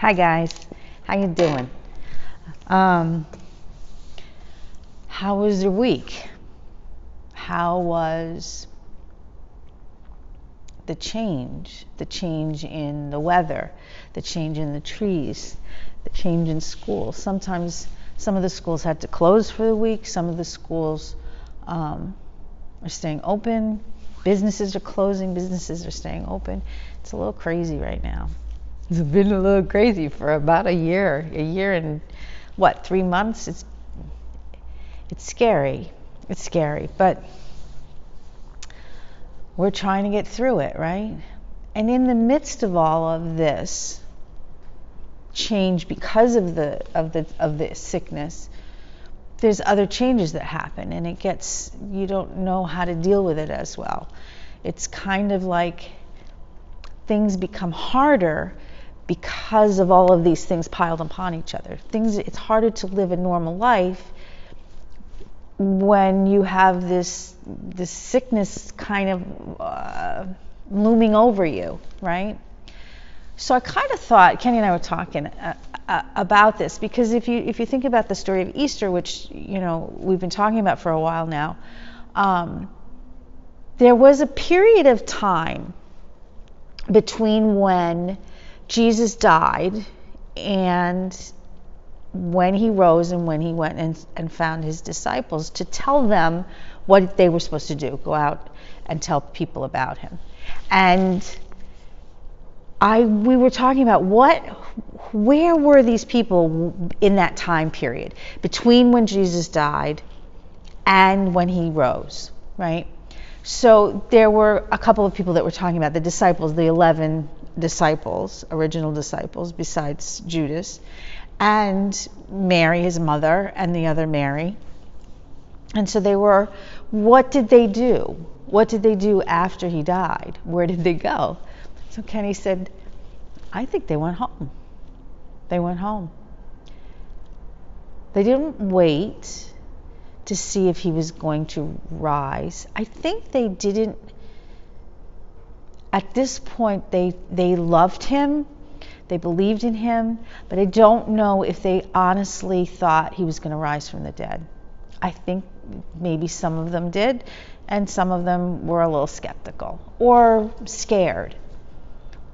Hi guys, how you doing? How was your week? How was the change? The change in the weather, the change in the trees, the change in school. Sometimes some of the schools had to close for the week. Some of the schools are staying open. Businesses are closing. Businesses are staying open. It's a little crazy right now. It's been a little crazy for about a year and 3 months. It's scary. It's scary, but we're trying to get through it, right? And in the midst of all of this change, because of the sickness, there's other changes that happen, and you don't know how to deal with it as well. It's kind of like things become harder because of all of these things piled upon each other. It's harder to live a normal life when you have this sickness kind of looming over you, right? So I kind of thought, Kenny and I were talking about this, because if you think about the story of Easter, which we've been talking about for a while now, there was a period of time between when Jesus died and when he rose and when he went and found his disciples to tell them what they were supposed to do, go out and tell people about him. And we were talking about where were these people in that time period between when Jesus died and when he rose, right? So there were a couple of people that we're talking about, the disciples, the 11 disciples, original disciples, besides Judas, and Mary, his mother, and the other Mary. And so what did they do? What did they do after he died? Where did they go? So Kenny said, I think they went home. They went home. They didn't wait to see if he was going to rise. I think they didn't. At this point, they loved him, they believed in him, but I don't know if they honestly thought he was going to rise from the dead. I think maybe some of them did, and some of them were a little skeptical, or scared,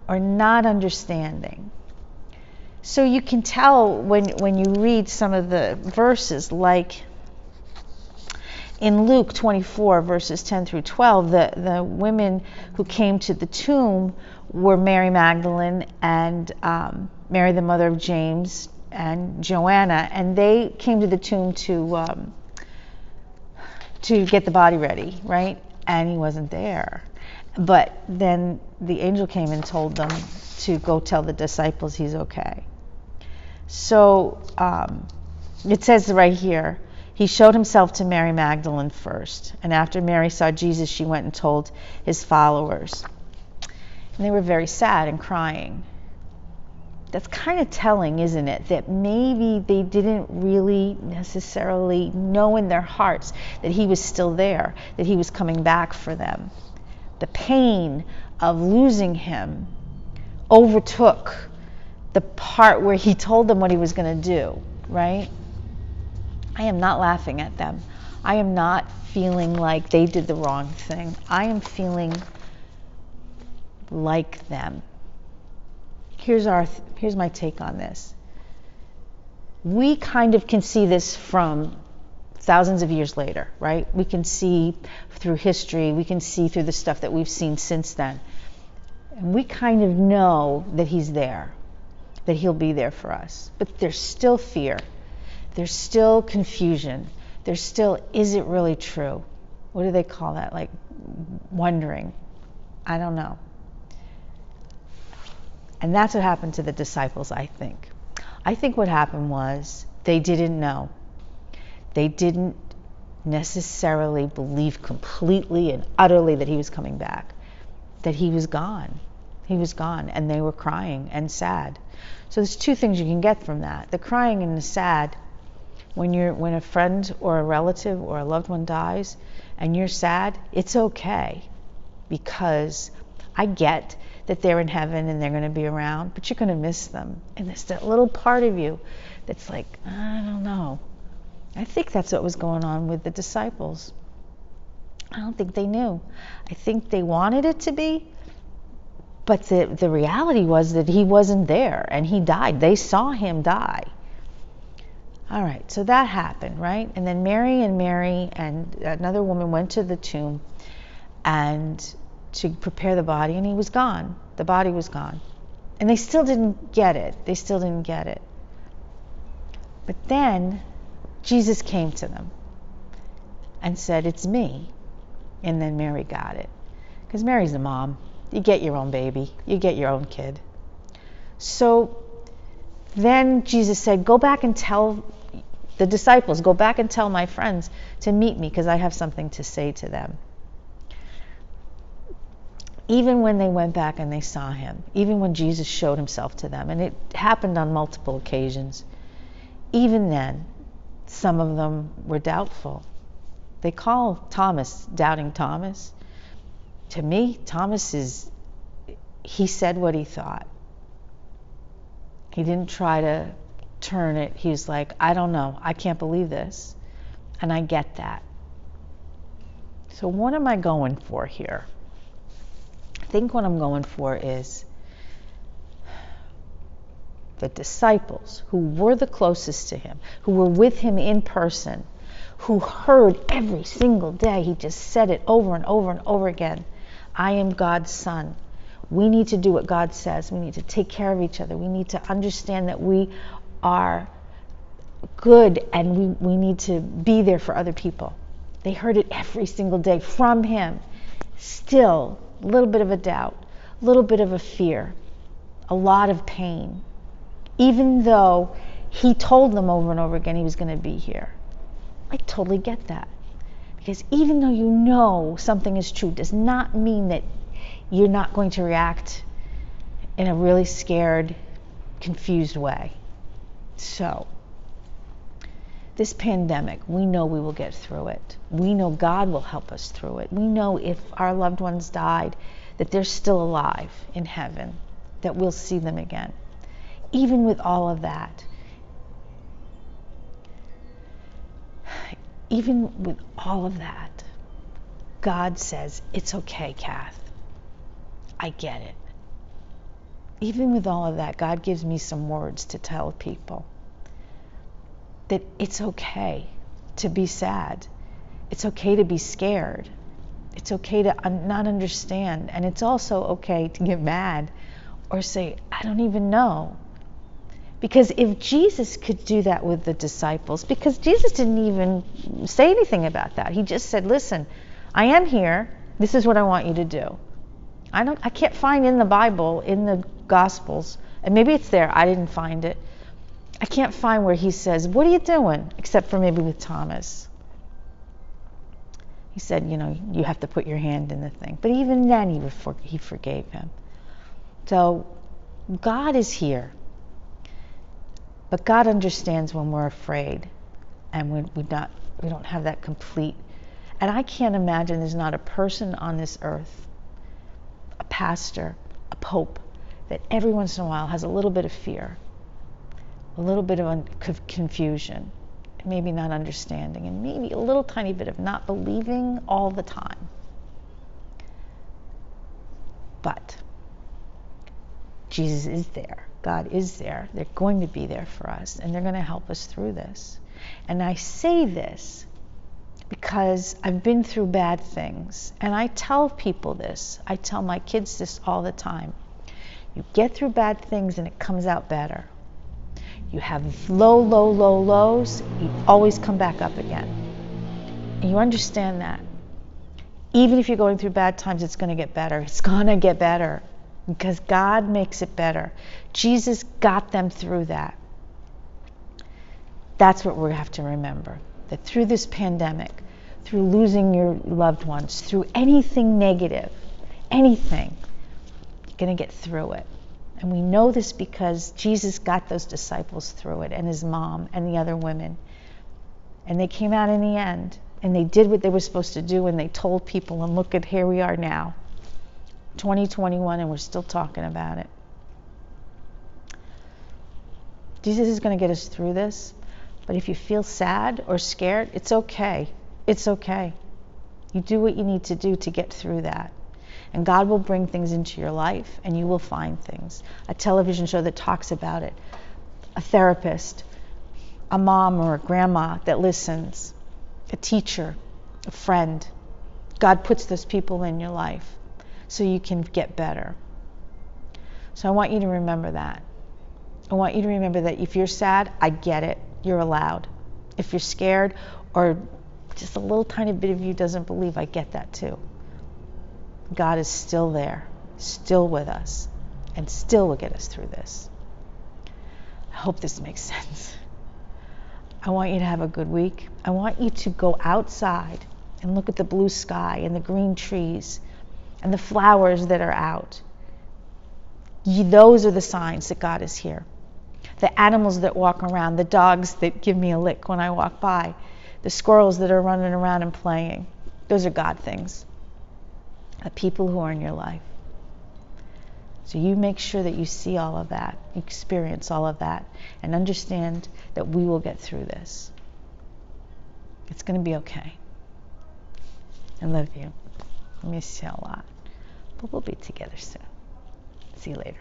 or not understanding. So you can tell when you read some of the verses, like in Luke 24, verses 10 through 12, the women who came to the tomb were Mary Magdalene and Mary, the mother of James, and Joanna, and they came to the tomb to get the body ready, right? And he wasn't there. But then the angel came and told them to go tell the disciples he's okay. So it says right here, he showed himself to Mary Magdalene first, and after Mary saw Jesus, she went and told his followers. And they were very sad and crying. That's kind of telling, isn't it? That maybe they didn't really necessarily know in their hearts that he was still there, that he was coming back for them. The pain of losing him overtook the part where he told them what he was going to do, right? I am not laughing at them. I am not feeling like they did the wrong thing. I am feeling like them. Here's my take on this. We kind of can see this from thousands of years later, right? We can see through history, we can see through the stuff that we've seen since then. And we kind of know that he's there, that he'll be there for us. But there's still fear. There's still confusion. There's still, is it really true? What do they call that? Like wondering. I don't know. And that's what happened to the disciples, I think. I think what happened was they didn't know. They didn't necessarily believe completely and utterly that he was coming back, that he was gone. He was gone, and they were crying and sad. So there's two things you can get from that. The crying and the sad, when a friend or a relative or a loved one dies and you're sad, it's okay, because I get that they're in heaven and they're going to be around, but you're going to miss them. And there's that little part of you that's like, I don't know. I think that's what was going on with the disciples. I don't think they knew. I think they wanted it to be, but the reality was that he wasn't there and he died. They saw him die. All right, so that happened, right? And then Mary and another woman went to the tomb and to prepare the body, and he was gone. The body was gone. And they still didn't get it. But then Jesus came to them and said, it's me. And then Mary got it. Because Mary's the mom. You get your own baby. You get your own kid. So then Jesus said, go back and tell the disciples, go back and tell my friends to meet me because I have something to say to them. Even when they went back and they saw him, even when Jesus showed himself to them, and it happened on multiple occasions, even then, some of them were doubtful. They call Thomas Doubting Thomas. To me, Thomas he said what he thought. He didn't try to turn it. He was like, I don't know. I can't believe this. And I get that. So what am I going for here? I think what I'm going for is the disciples who were the closest to him, who were with him in person, who heard every single day, he just said it over and over and over again, I am God's son. We need to do what God says. We need to take care of each other. We need to understand that we are good and we need to be there for other people. They heard it every single day from him. Still, a little bit of a doubt, a little bit of a fear, a lot of pain. Even though he told them over and over again he was going to be here. I totally get that. Because even though you know something is true, does not mean that you're not going to react in a really scared, confused way. So, this pandemic, we know we will get through it. We know God will help us through it. We know if our loved ones died, that they're still alive in heaven, that we'll see them again. Even with all of that, God says, it's okay, Kath. I get it. Even with all of that, God gives me some words to tell people that it's okay to be sad. It's okay to be scared. It's okay to not understand. And it's also okay to get mad or say, I don't even know. Because if Jesus could do that with the disciples, because Jesus didn't even say anything about that. He just said, listen, I am here. This is what I want you to do. I can't find in the Bible, in the Gospels, and maybe it's there, I didn't find it. I can't find where he says, what are you doing? Except for maybe with Thomas. He said, you have to put your hand in the thing. But even then, he forgave him. So God is here. But God understands when we're afraid and we don't have that complete. And I can't imagine there's not a person on this earth, a pastor, a pope, that every once in a while has a little bit of fear, a little bit of confusion, maybe not understanding, and maybe a little tiny bit of not believing all the time. But Jesus is there. God is there. They're going to be there for us, and they're going to help us through this. And I say this because I've been through bad things, and I tell people this. I tell my kids this all the time. You get through bad things, and it comes out better. You have lows, you always come back up again. And you understand that. Even if you're going through bad times, it's going to get better. It's going to get better. Because God makes it better. Jesus got them through that. That's what we have to remember. That through this pandemic, through losing your loved ones, through anything negative, anything, you're going to get through it. And we know this because Jesus got those disciples through it, and his mom and the other women. And they came out in the end, and they did what they were supposed to do, and they told people, and look at here we are now. 2021, and we're still talking about it. Jesus is going to get us through this, but if you feel sad or scared, it's okay. It's okay. You do what you need to do to get through that. And God will bring things into your life, and you will find things. A television show that talks about it, a therapist, a mom or a grandma that listens, a teacher, a friend. God puts those people in your life so you can get better. So I want you to remember that. I want you to remember that if you're sad, I get it. You're allowed. If you're scared or just a little tiny bit of you doesn't believe, I get that too. God is still there, still with us, and still will get us through this. I hope this makes sense. I want you to have a good week. I want you to go outside and look at the blue sky and the green trees and the flowers that are out. Those are the signs that God is here. The animals that walk around, the dogs that give me a lick when I walk by, the squirrels that are running around and playing. Those are God things. The people who are in your life. So you make sure that you see all of that, experience all of that, and understand that we will get through this. It's going to be okay. I love you. I miss you a lot. But we'll be together soon. See you later.